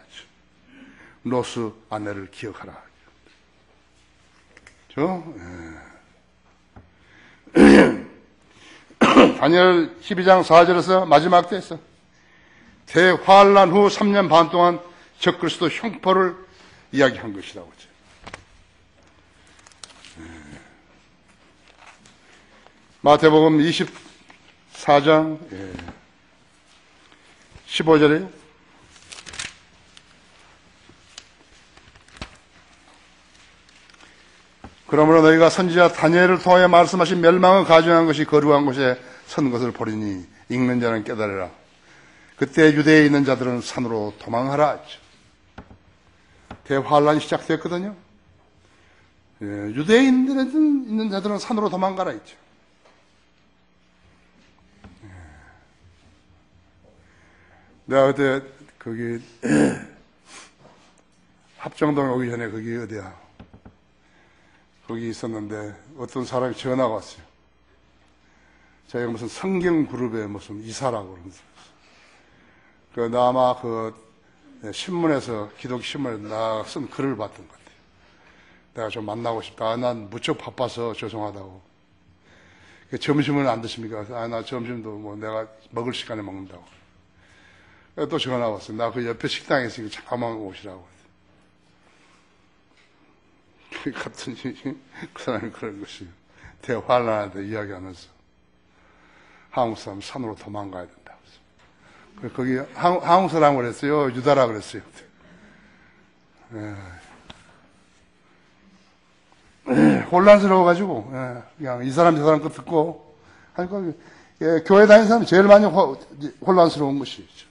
롯의 아내를 기억하라. 다니엘 12장 4절에서 마지막 때에서 대환란 후 3년 반 동안 적그리스도 흉포를 이야기한 것이라고 하죠. 마태복음 24장 15절에 그러므로 너희가 선지자 다니엘을 통하여 말씀하신 멸망을 가증한 것이 거룩한 곳에 선 것을 보리니 읽는 자는 깨달으라. 그때 유대에 있는 자들은 산으로 도망하라 했죠. 대환란이 시작됐거든요. 유대에 있는 자들은 산으로 도망가라 했죠. 내가 그때 거기 합정동 오기 전에 거기 어디야? 거기 있었는데 어떤 사람이 전화가 왔어요. 저희가 무슨 성경 그룹의 무슨 이사라고 그러면서. 나 아마 신문에서, 기독 신문에서 나 쓴 글을 봤던 것 같아요. 내가 좀 만나고 싶다. 난 무척 바빠서 죄송하다고. 점심은 안 드십니까? 나 점심도 뭐 내가 먹을 시간에 먹는다고. 또 전화 왔어요. 나 그 옆에 식당에 있으니까 잠깐만 오시라고. 같은 그 사람이 그런 것이 대환란한테 이야기하면서 한국 사람 산으로 도망가야 된다. 거기 한국 사람 그랬어요. 유다라 그랬어요. 혼란스러워가지고 그냥 이 사람 저 사람 거 듣고 하니까 교회 다니는 사람이 제일 많이 혼란스러운 것이죠.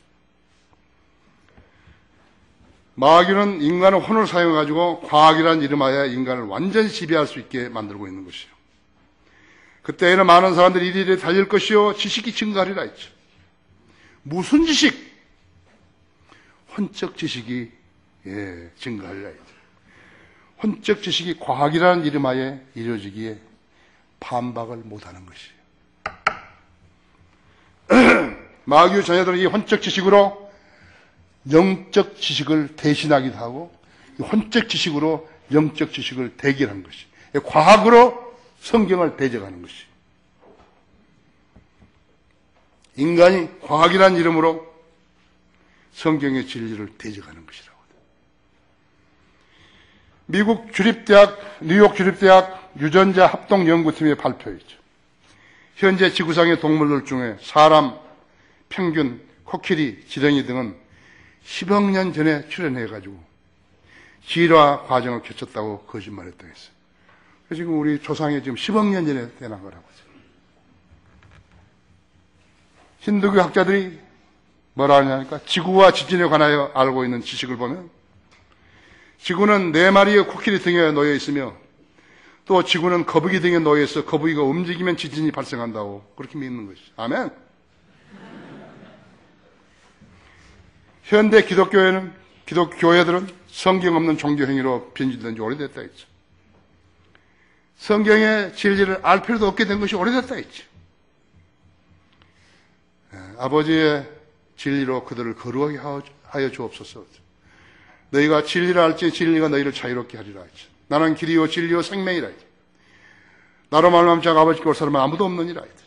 마귀는 인간의 혼을 사용해가지고 과학이라는 이름하에 인간을 완전히 지배할 수 있게 만들고 있는 것이요. 그때에는 많은 사람들이 이리저리 달릴 것이요. 지식이 증가하리라 했죠. 무슨 지식? 혼적 지식이 증가하리라 했죠. 혼적 지식이 과학이라는 이름하에 이루어지기에 반박을 못하는 것이에요. 마귀의 자녀들은 이 혼적 지식으로 영적 지식을 대신하기도 하고 혼적 지식으로 영적 지식을 대결하는 것이 과학으로 성경을 대적하는 것이 인간이 과학이라는 이름으로 성경의 진리를 대적하는 것이라고. 미국 주립대학, 뉴욕 주립대학 유전자 합동연구팀의 발표이죠. 현재 지구상의 동물들 중에 사람, 평균, 코끼리, 지렁이 등은 10억 년 전에 출현해가지고 진화 과정을 거쳤다고 거짓말했다고 했어요. 그래서 지금 우리 조상이 지금 10억 년 전에 태어난 거라고 하죠. 힌두교 학자들이 뭐라 하냐니까 지구와 지진에 관하여 알고 있는 지식을 보면 지구는 4마리의 코끼리 등에 놓여 있으며 또 지구는 거북이 등에 놓여 있어 거북이가 움직이면 지진이 발생한다고 그렇게 믿는 것이죠. 아멘. 현대 기독교회들은 성경 없는 종교 행위로 변질된 지 오래됐다 했죠. 성경의 진리를 알 필요도 없게 된 것이 오래됐다 했죠. 아버지의 진리로 그들을 거룩하게 하여 주옵소서. 너희가 진리를 알지 진리가 너희를 자유롭게 하리라 했죠. 나는 길이요 진리요 생명이라 했죠. 나로 말미암아 자가 아버지께 올 사람은 아무도 없느니라 했죠.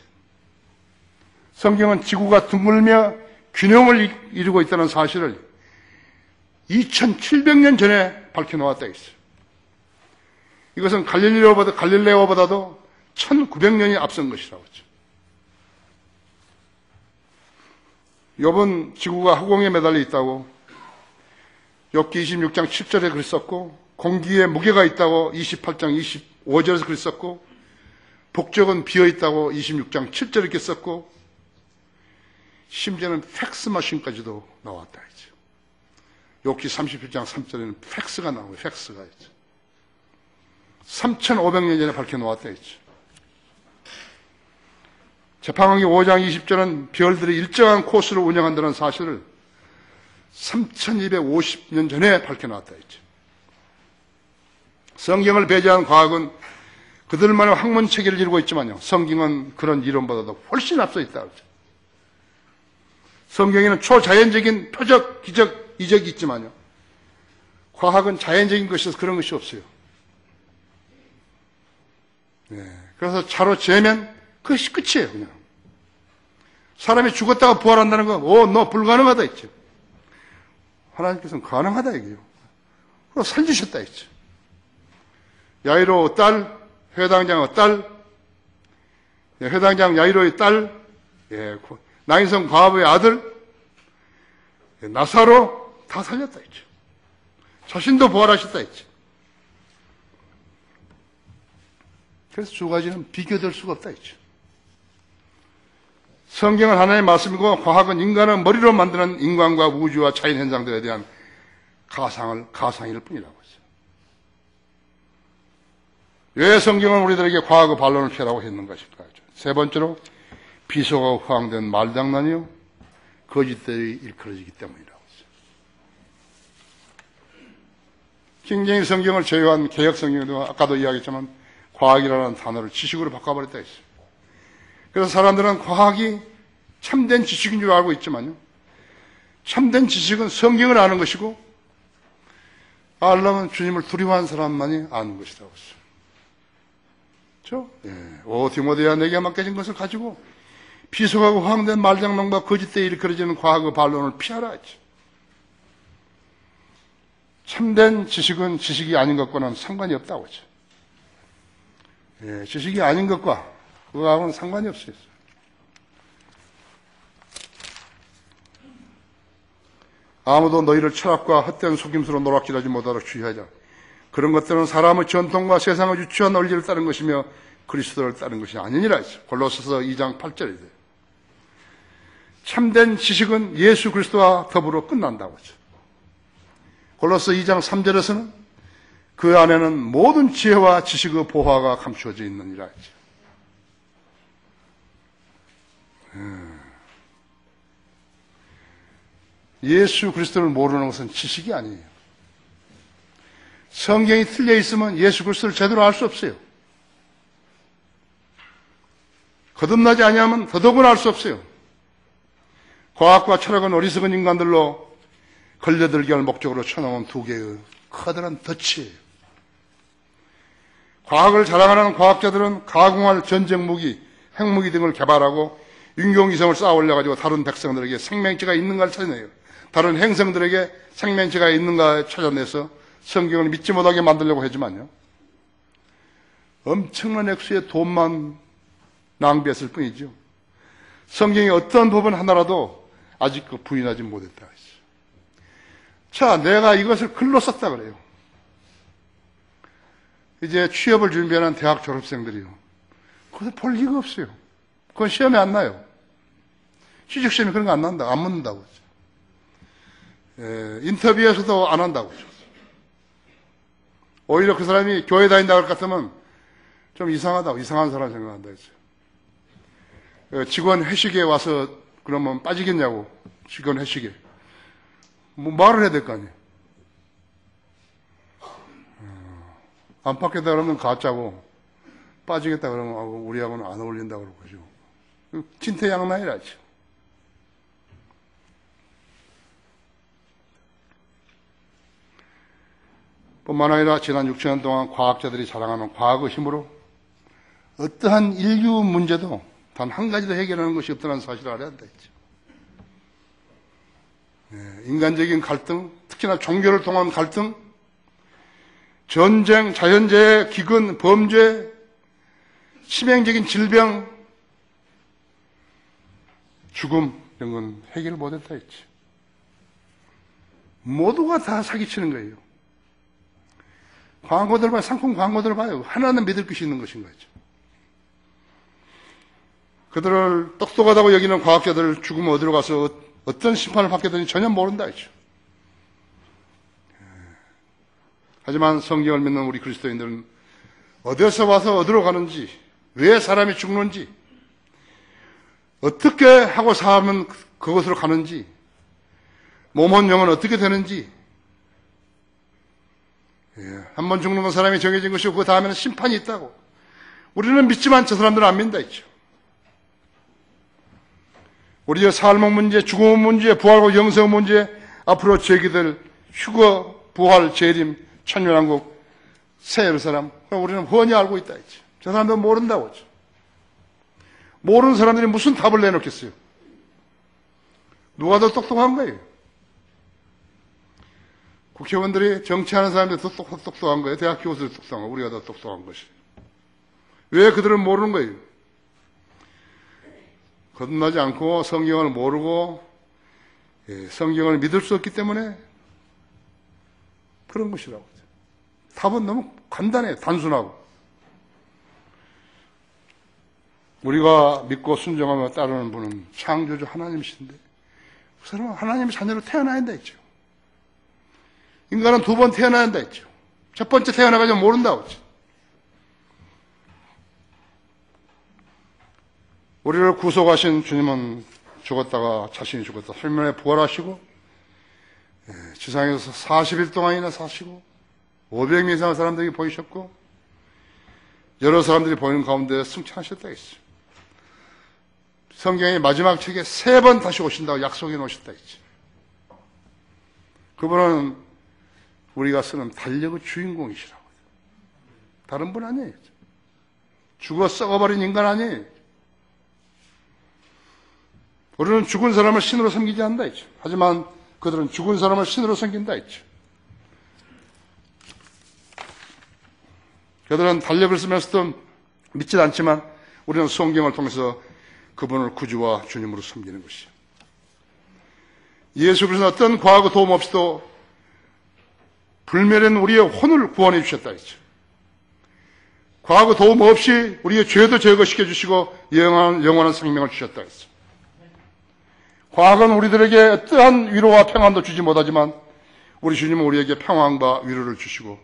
성경은 지구가 둥글며 균형을 이루고 있다는 사실을 2700년 전에 밝혀놓았다 했어요. 이것은 갈릴레오보다도 1900년이 앞선 것이라고 했죠. 욥은 지구가 허공에 매달려 있다고 욥기 26장 7절에 글 썼고 공기에 무게가 있다고 28장 25절에서 글 썼고 북쪽은 비어있다고 26장 7절에 이렇게 썼고 심지어는 팩스머신까지도 나왔다 했죠. 욥기 37장 3절에는 팩스가 나오고 팩스가 있죠. 3500년 전에 밝혀놓았다 했죠. 재판왕기 5장 20절은 별들이 일정한 코스를 운영한다는 사실을 3250년 전에 밝혀놨다 했죠. 성경을 배제한 과학은 그들만의 학문 체계를 이루고 있지만요. 성경은 그런 이론보다도 훨씬 앞서 있다 그러죠. 성경에는 초자연적인 표적, 기적, 이적이 있지만요. 과학은 자연적인 것이어서 그런 것이 없어요. 네, 그래서 차로 재면 그것이 끝이에요, 그냥. 사람이 죽었다가 부활한다는 거, 너 불가능하다 했죠. 하나님께서는 가능하다 얘기해요. 그리고 살리셨다 했죠. 야이로 딸, 회당장의 딸, 회당장 야이로의 딸, 나인성 과부의 아들, 나사로 다 살렸다 했죠. 자신도 부활하셨다 했죠. 그래서 두 가지는 비교될 수가 없다 했죠. 성경은 하나님의 말씀이고 과학은 인간을 머리로 만드는 인간과 우주와 자연 현상들에 대한 가상일 뿐이라고 했어요. 왜 성경은 우리들에게 과학의 반론을 피하라고 했는 것일까? 세 번째로 비속어가 허황된 말장난이요 거짓들이 일컬어지기 때문이라고 했어요. 킹제임스 성경을 제외한 개역 성경도 아까도 이야기했지만 과학이라는 단어를 지식으로 바꿔버렸다 했어요. 그래서 사람들은 과학이 참된 지식인 줄 알고 있지만요. 참된 지식은 성경을 아는 것이고 알려면 주님을 두려워하는 사람만이 아는 것이라고 했어요. 그렇죠? 오 디모데야 내게 맡겨진 것을 가지고 비속하고 허황된 말장난과 거짓되이 일컬어지는 과학의 반론을 피하라 했죠. 참된 지식은 지식이 아닌 것과는 상관이 없다고 했죠. 지식이 아닌 것과 그거하고는 상관이 없어요. 아무도 너희를 철학과 헛된 속임수로 노략질하지 못하도록 주의하자. 그런 것들은 사람의 전통과 세상의 유치한 원리를 따른 것이며 그리스도를 따른 것이 아니니라 했어요. 골로새서 2장 8절에 돼요. 참된 지식은 예수 그리스도와 더불어 끝난다고 하죠. 골로새 2장 3절에서는 그 안에는 모든 지혜와 지식의 보화가 감추어져 있느니라 했죠. 예수 그리스도를 모르는 것은 지식이 아니에요. 성경이 틀려 있으면 예수 그리스도를 제대로 알 수 없어요. 거듭나지 아니하면 더더군 알 수 없어요. 과학과 철학은 어리석은 인간들로 걸려들게 할 목적으로 쳐놓은 두 개의 커다란 덫이에요. 과학을 자랑하는 과학자들은 가공할 전쟁 무기, 핵무기 등을 개발하고 인공위성을 쌓아 올려가지고 다른 백성들에게 생명체가 있는가를 찾아내요. 다른 행성들에게 생명체가 있는가 찾아내서 성경을 믿지 못하게 만들려고 하지만요. 엄청난 액수의 돈만 낭비했을 뿐이죠. 성경의 어떤 부분 하나라도 아직 부인하지 못했다 했어요. 자, 내가 이것을 글로 썼다 그래요. 이제 취업을 준비하는 대학 졸업생들이요. 그것을 볼 리가 없어요. 그건 시험에 안 나요. 취직시험에 그런 거 안 난다. 안 묻는다고 했죠. 인터뷰에서도 안 한다고 했죠. 오히려 그 사람이 교회 다닌다고 할 것 같으면 좀 이상하다고, 이상한 사람 생각한다 했어요. 직원 회식에 와서 그러면 빠지겠냐고, 직원 회식에. 뭐 말을 해야 될 거 아니에요. 안팎에다 그러면 가짜고, 빠지겠다 그러면 우리하고는 안 어울린다 그러고 그죠. 진퇴양난이라죠. 뿐만 아니라 지난 6천년 동안 과학자들이 자랑하는 과학의 힘으로 어떠한 인류 문제도 단 한 가지도 해결하는 것이 없다는 사실을 알아야 한다 했죠. 인간적인 갈등, 특히나 종교를 통한 갈등, 전쟁, 자연재해, 기근, 범죄, 치명적인 질병, 죽음 이런 건 해결 못했다 했지. 모두가 다 사기치는 거예요. 광고들 봐요. 상품 광고들 봐요. 하나는 믿을 것이 있는 것인 거죠. 그들을 똑똑하다고 여기는 과학자들을 죽으면 어디로 가서 어떤 심판을 받게 되는지 전혀 모른다 했죠. 하지만 성경을 믿는 우리 그리스도인들은 어디서 와서 어디로 가는지, 왜 사람이 죽는지, 어떻게 하고 살면 그곳으로 가는지, 몸은 영은 어떻게 되는지, 한 번 죽는 건 사람이 정해진 것이고 그 다음에는 심판이 있다고. 우리는 믿지만 저 사람들은 안 믿는다 했죠. 우리의 삶의 문제, 죽음의 문제, 부활과 영생의 문제, 앞으로 제기될 휴거, 부활, 재림, 천년왕국, 새 예루살렘, 우리는 훤히 알고 있다 했죠. 저 사람들은 모른다고 하죠. 모르는 사람들이 무슨 답을 내놓겠어요? 누가 더 똑똑한 거예요? 국회의원들이 정치하는 사람들이 더 똑똑한 거예요? 대학 교수들이 똑똑한 거예요? 우리가 더 똑똑한 것이. 왜 그들은 모르는 거예요? 거듭나지 않고 성경을 모르고 성경을 믿을 수 없기 때문에 그런 것이라고. 답은 너무 간단해요. 단순하고. 우리가 믿고 순종하며 따르는 분은 창조주 하나님이신데 그 사람은 하나님의 자녀로 태어나야 한다 했죠. 인간은 2번 태어나야 한다 했죠. 첫 번째 태어나가지고 모른다고 했죠. 우리를 구속하신 주님은 죽었다가 자신이 죽었다. 설면에 부활하시고 지상에서 40일 동안이나 사시고 500명 이상의 사람들에게 보이셨고 여러 사람들이 보이는 가운데 승천하셨다 했어요. 성경의 마지막 책에 3번 다시 오신다고 약속해 놓으셨다 했죠. 그분은 우리가 쓰는 달력의 주인공이시라고. 다른 분 아니에요. 죽어 썩어버린 인간 아니에요. 우리는 죽은 사람을 신으로 섬기지 않는다 했죠. 하지만 그들은 죽은 사람을 신으로 섬긴다 했죠. 그들은 달력을 쓰면서도 믿지 않지만 우리는 성경을 통해서 그분을 구주와 주님으로 섬기는 것이죠. 예수 그리스도는 어떤 과학의 도움 없이도 불멸한 우리의 혼을 구원해 주셨다 했죠. 과학의 도움 없이 우리의 죄도 제거시켜 주시고 영원한 생명을 주셨다 했죠. 과학은 우리들에게 어떠한 위로와 평안도 주지 못하지만 우리 주님은 우리에게 평안과 위로를 주시고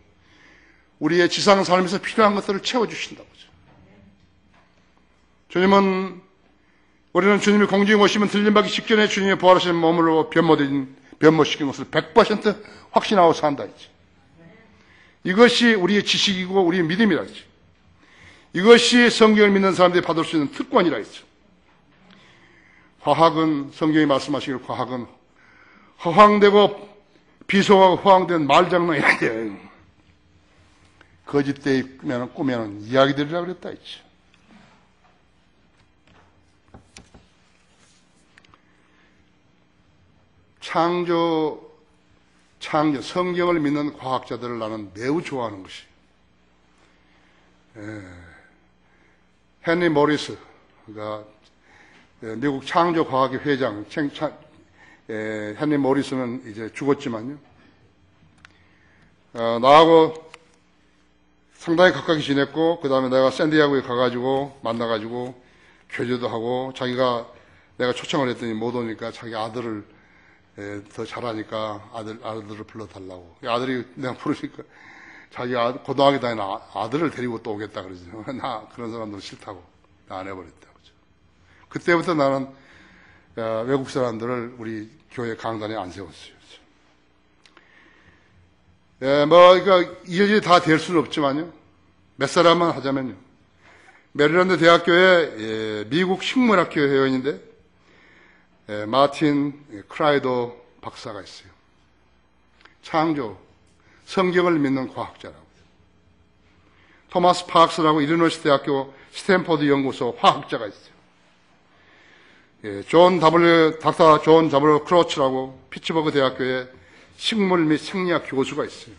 우리의 지상 삶에서 필요한 것들을 채워주신다고 하죠. 우리는 주님이 공중에 오시면 들림받기 직전에 주님의 부활하신 몸으로 변모시킨 것을 100% 확신하고 산다 했지. 이것이 우리의 지식이고 우리의 믿음이라 했지. 이것이 성경을 믿는 사람들이 받을 수 있는 특권이라 했죠. 과학은 성경이 말씀하시길 과학은 허황되고 비속하고 허황된 말장난이라 돼. 거짓되이 꾸며놓은 이야기들이라 그랬다 했지. 성경을 믿는 과학자들을 나는 매우 좋아하는 것이 헨리 모리스가 미국 창조과학회 회장 헨리 모리스는 이제 죽었지만요. 나하고 상당히 가깝게 지냈고 그 다음에 내가 샌디에고에 가가지고 만나가지고 교제도 하고 자기가 내가 초청을 했더니 못 오니까 자기 아들을 더 잘하니까 아들을 불러달라고. 아들이 내가 부르니까 자기 고등학교 다니는 아들을 데리고 또 오겠다 그러죠. 나 그런 사람들 싫다고 나 안 해버렸다고. 그때부터 나는 외국 사람들을 우리 교회 강단에 안 세웠어요. 그러니까 이것이 다 될 수는 없지만요. 몇 사람만 하자면요. 메리랜드 대학교에 미국 식물학교 회원인데 마틴 크라이도 박사가 있어요. 성경을 믿는 과학자라고. 토마스 파크스라고 일리노이스 대학교 스탠포드 연구소 화학자가 있어요. 닥터 존 W. 크로치라고 피츠버그 대학교의 식물 및 생리학 교수가 있어요.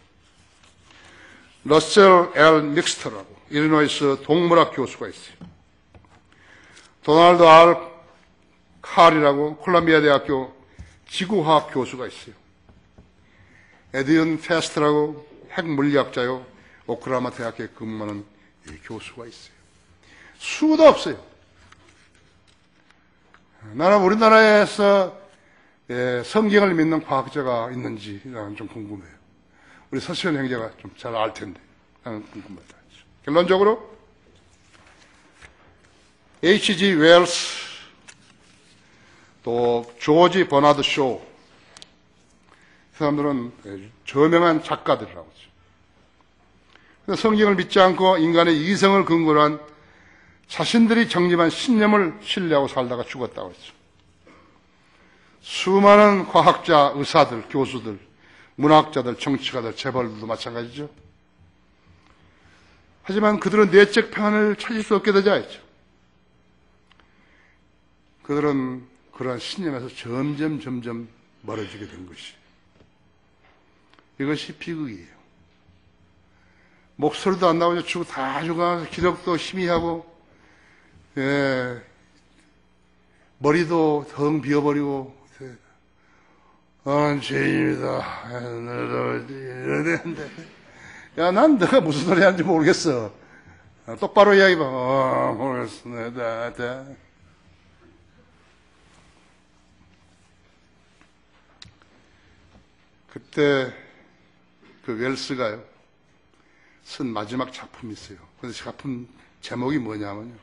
러셀 L. 믹스터라고 일리노이스 동물학 교수가 있어요. 도널드 R. 칼이라고 콜롬비아 대학교 지구화학 교수가 있어요. 에디언 페스트라고 핵물리학자요 오클라호마 대학교에 근무하는 교수가 있어요. 수도 없어요. 나는 우리나라에서 성경을 믿는 과학자가 있는지 나는 좀 궁금해요. 우리 서시현 형제가 좀 잘 알 텐데 나는 궁금하다. 결론적으로 H.G. 웰스 또 조지 버나드 쇼 이 사람들은 저명한 작가들이라고 하죠. 성경을 믿지 않고 인간의 이성을 근거로 한 자신들이 정립한 신념을 신뢰하고 살다가 죽었다고 했죠. 수많은 과학자, 의사들, 교수들, 문학자들, 정치가들, 재벌들도 마찬가지죠. 하지만 그들은 내적 평안을 찾을 수 없게 되자 했죠. 그들은 그러한 신념에서 점점 멀어지게 된 것이. 이것이 비극이에요. 목소리도 안 나오죠. 다 죽어가면서 기력도 희미하고, 머리도 텅 비어버리고, 죄인입니다. 이러는데, 야, 난 너가 무슨 소리 하는지 모르겠어. 똑바로 이야기해봐. 모르겠습니다. 그때 그 웰스가요, 쓴 마지막 작품이 있어요. 그래서 작품 제목이 뭐냐면요,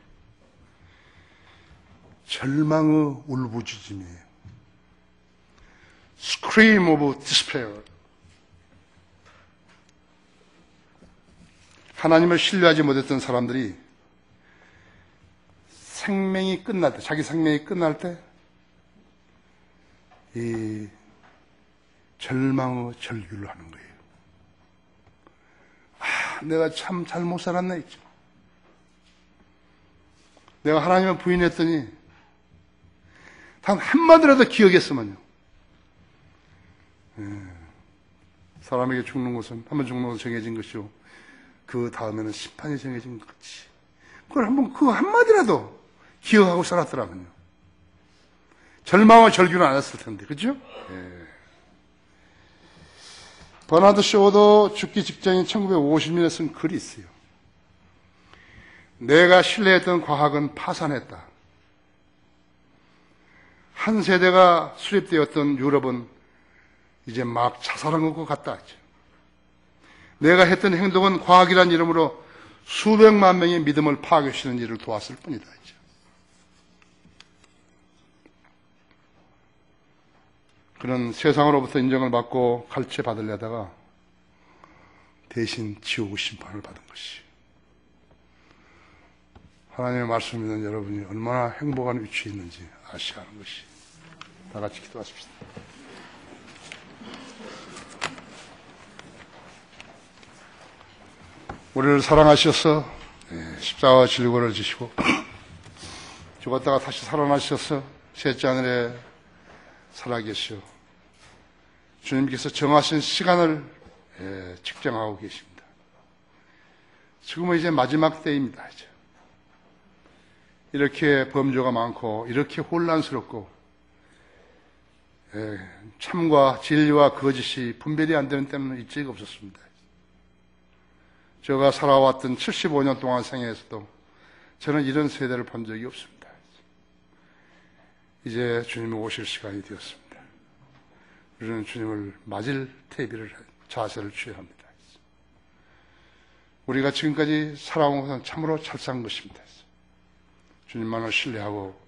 절망의 울부짖음이에요. Scream of Despair. 하나님을 신뢰하지 못했던 사람들이 생명이 끝날 때, 자기 생명이 끝날 때, 이 절망의 절규를 하는 거예요. 내가 참 잘못 살았나 했죠. 내가 하나님을 부인했더니 단 한마디라도 기억했으면요. 사람에게 죽는 것은 한번 죽는 것은 정해진 것이요, 그 다음에는 심판이 정해진 것 같이, 그걸 한번 그 한마디라도 기억하고 살았더라면요, 절망과 절규는 안 했을 텐데, 그죠? 버나드 쇼도 죽기 직전인 1950년에 쓴 글이 있어요. 내가 신뢰했던 과학은 파산했다. 한 세대가 수립되었던 유럽은 이제 막 자살한 것 같다 했죠. 내가 했던 행동은 과학이란 이름으로 수백만 명의 믿음을 파괴시키는 일을 도왔을 뿐이다 했죠. 그는 세상으로부터 인정을 받고 갈채 받으려다가 대신 지옥의 심판을 받은 것이. 하나님의 말씀 믿는 여러분이 얼마나 행복한 위치에 있는지 아셔야 하는 것이. 다 같이 기도하십시다. 우리를 사랑하셔서 십자가 질고를 지시고 죽었다가 다시 살아나셔서 셋째 하늘에 살아계시오. 주님께서 정하신 시간을 측정하고 계십니다. 지금은 이제 마지막 때입니다. 이제. 이렇게 범죄가 많고 이렇게 혼란스럽고 참과 진리와 거짓이 분별이 안 되는 때는 일제가 없었습니다. 제가 살아왔던 75년 동안 생애에서도 저는 이런 세대를 본 적이 없습니다. 이제 주님이 오실 시간이 되었습니다. 우리는 주님을 맞을 자세를 취해야 합니다. 우리가 지금까지 살아온 것은 참으로 찰싹한 것입니다. 주님만을 신뢰하고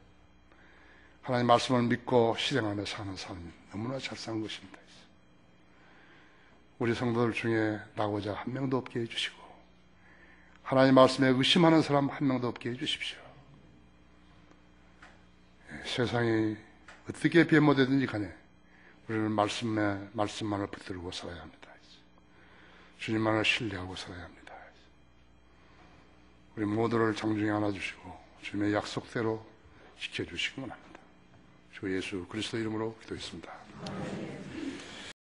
하나님 말씀을 믿고 실행하며 사는 삶이 너무나 찰싹한 것입니다. 우리 성도들 중에 나고자 한 명도 없게 해주시고 하나님 말씀에 의심하는 사람 한 명도 없게 해주십시오. 세상이 어떻게 변모되든지 간에 우리는 말씀만을 붙들고 살아야 합니다. 주님만을 신뢰하고 살아야 합니다. 우리 모두를 장중에 안아주시고 주님의 약속대로 지켜주시기 원합니다. 주 예수 그리스도 이름으로 기도했습니다.